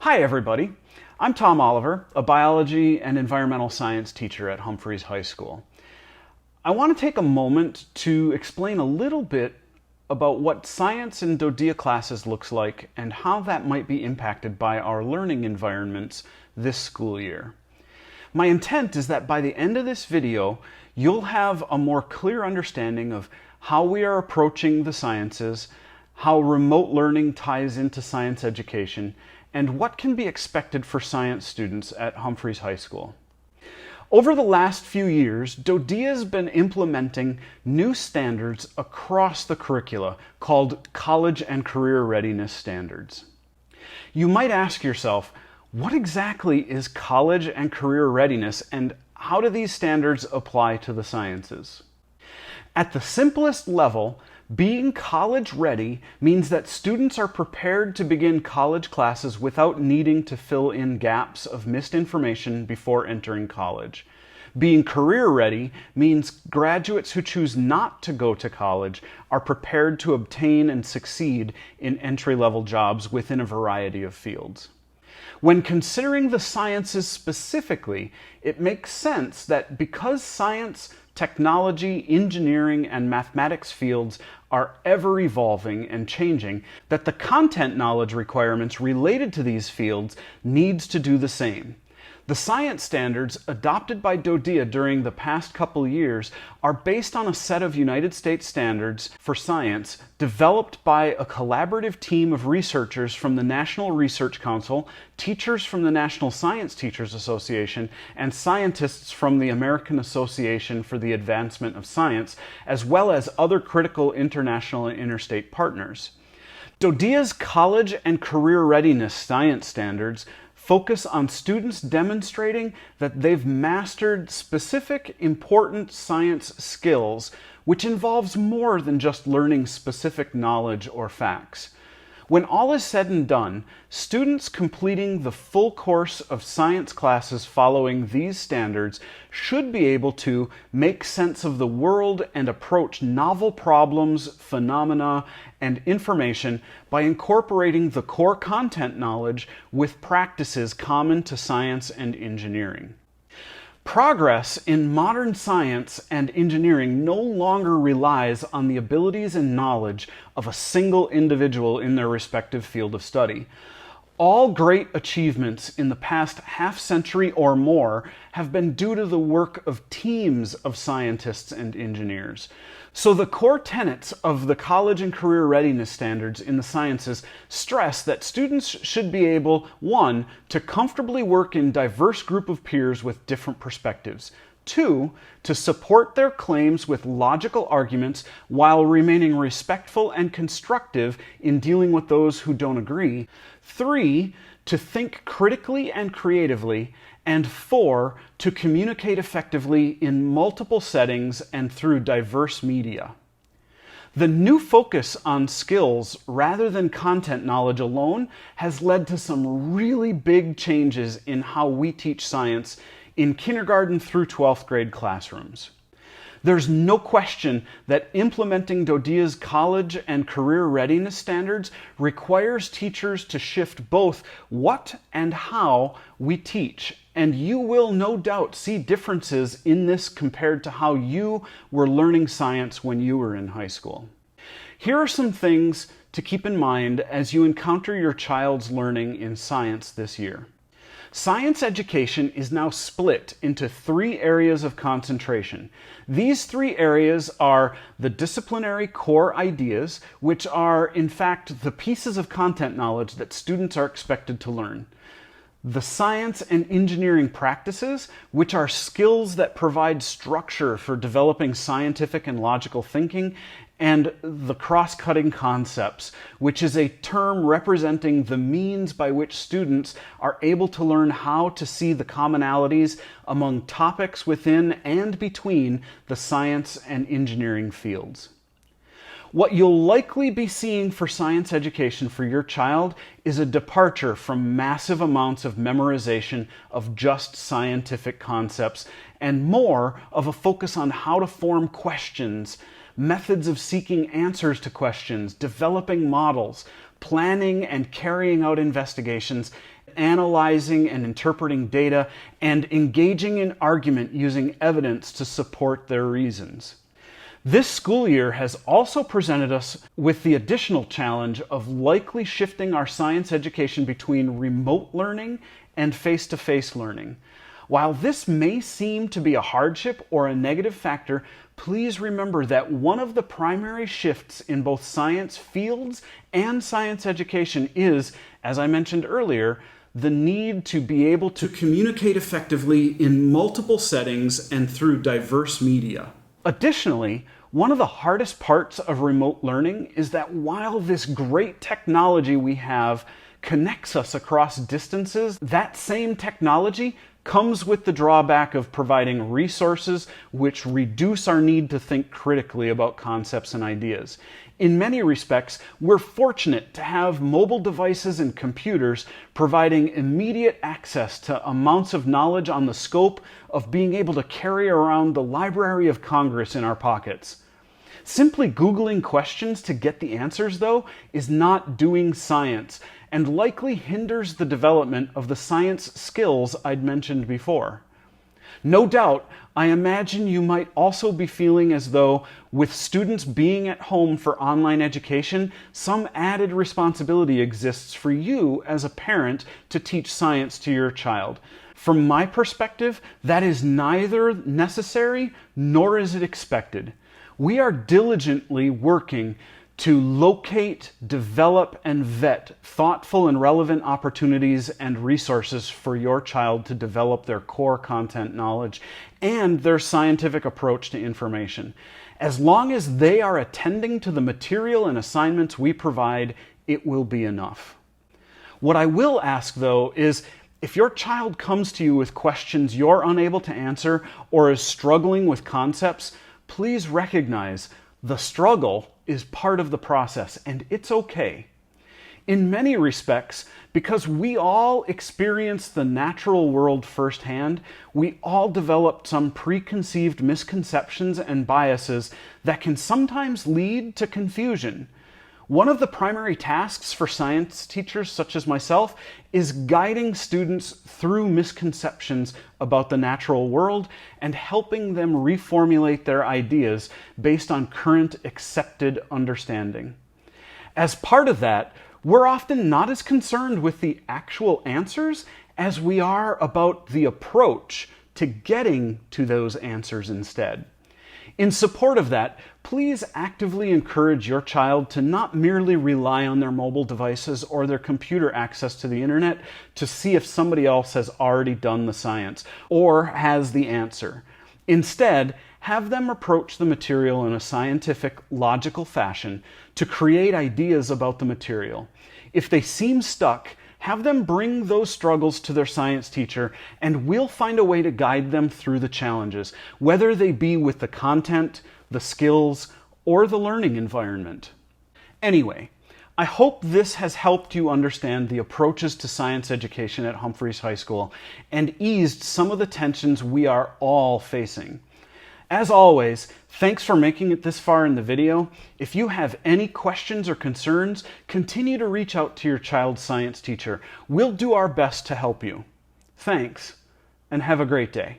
Hi everybody, I'm Tom Oliver, a biology and environmental science teacher at Humphreys High School. I want to take a moment to explain a little bit about what science in DoDEA classes looks like and how that might be impacted by our learning environments this school year. My intent is that by the end of this video, you'll have a more clear understanding of how we are approaching the sciences, how remote learning ties into science education, and what can be expected for science students at Humphreys High School. Over the last few years, DoDEA has been implementing new standards across the curricula called College and Career Readiness Standards. You might ask yourself, what exactly is college and career readiness, and how do these standards apply to the sciences? At the simplest level, being college ready means that students are prepared to begin college classes without needing to fill in gaps of missed information before entering college. Being career ready means graduates who choose not to go to college are prepared to obtain and succeed in entry-level jobs within a variety of fields. When considering the sciences specifically, it makes sense that because science, technology, engineering, and mathematics fields are ever evolving and changing, that the content knowledge requirements related to these fields needs to do the same. The science standards adopted by DoDEA during the past couple years are based on a set of United States standards for science developed by a collaborative team of researchers from the National Research Council, teachers from the National Science Teachers Association, and scientists from the American Association for the Advancement of Science, as well as other critical international and interstate partners. DoDEA's College and Career Readiness Science Standards focus on students demonstrating that they've mastered specific, important science skills, which involves more than just learning specific knowledge or facts. When all is said and done, students completing the full course of science classes following these standards should be able to make sense of the world and approach novel problems, phenomena, and information by incorporating the core content knowledge with practices common to science and engineering. Progress in modern science and engineering no longer relies on the abilities and knowledge of a single individual in their respective field of study. All great achievements in the past half-century or more have been due to the work of teams of scientists and engineers. So the core tenets of the College and Career Readiness Standards in the sciences stress that students should be able, 1, to comfortably work in a diverse group of peers with different perspectives, 2, to support their claims with logical arguments while remaining respectful and constructive in dealing with those who don't agree, 3, to think critically and creatively, and 4, to communicate effectively in multiple settings and through diverse media. The new focus on skills rather than content knowledge alone has led to some really big changes in how we teach science in kindergarten through 12th grade classrooms. There's no question that implementing DoDEA's college and career readiness standards requires teachers to shift both what and how we teach, and you will no doubt see differences in this compared to how you were learning science when you were in high school. Here are some things to keep in mind as you encounter your child's learning in science this year. Science education is now split into 3 areas of concentration. These 3 areas are the disciplinary core ideas, which are in fact the pieces of content knowledge that students are expected to learn. The science and engineering practices, which are skills that provide structure for developing scientific and logical thinking, and the cross-cutting concepts, which is a term representing the means by which students are able to learn how to see the commonalities among topics within and between the science and engineering fields. What you'll likely be seeing for science education for your child is a departure from massive amounts of memorization of just scientific concepts and more of a focus on how to form questions, methods of seeking answers to questions, developing models, planning and carrying out investigations, analyzing and interpreting data, and engaging in argument using evidence to support their reasons. This school year has also presented us with the additional challenge of likely shifting our science education between remote learning and face-to-face learning. While this may seem to be a hardship or a negative factor, please remember that one of the primary shifts in both science fields and science education is, as I mentioned earlier, the need to be able to communicate effectively in multiple settings and through diverse media. Additionally, one of the hardest parts of remote learning is that while this great technology we have connects us across distances, that same technology comes with the drawback of providing resources which reduce our need to think critically about concepts and ideas. In many respects, we're fortunate to have mobile devices and computers providing immediate access to amounts of knowledge on the scope of being able to carry around the Library of Congress in our pockets. Simply Googling questions to get the answers, though, is not doing science, and likely hinders the development of the science skills I'd mentioned before. No doubt, I imagine you might also be feeling as though, with students being at home for online education, some added responsibility exists for you as a parent to teach science to your child. From my perspective, that is neither necessary nor is it expected. We are diligently working to locate, develop, and vet thoughtful and relevant opportunities and resources for your child to develop their core content knowledge and their scientific approach to information. As long as they are attending to the material and assignments we provide, it will be enough. What I will ask, though, is if your child comes to you with questions you're unable to answer or is struggling with concepts, please recognize the struggle is part of the process, and it's okay. In many respects, because we all experience the natural world firsthand, we all develop some preconceived misconceptions and biases that can sometimes lead to confusion. One of the primary tasks for science teachers such as myself is guiding students through misconceptions about the natural world and helping them reformulate their ideas based on current accepted understanding. As part of that, we're often not as concerned with the actual answers as we are about the approach to getting to those answers instead. In support of that, please actively encourage your child to not merely rely on their mobile devices or their computer access to the internet to see if somebody else has already done the science or has the answer. Instead, have them approach the material in a scientific, logical fashion to create ideas about the material. If they seem stuck, have them bring those struggles to their science teacher, and we'll find a way to guide them through the challenges, whether they be with the content, the skills, or the learning environment. Anyway, I hope this has helped you understand the approaches to science education at Humphreys High School and eased some of the tensions we are all facing. As always, thanks for making it this far in the video. If you have any questions or concerns, continue to reach out to your child's science teacher. We'll do our best to help you. Thanks, and have a great day.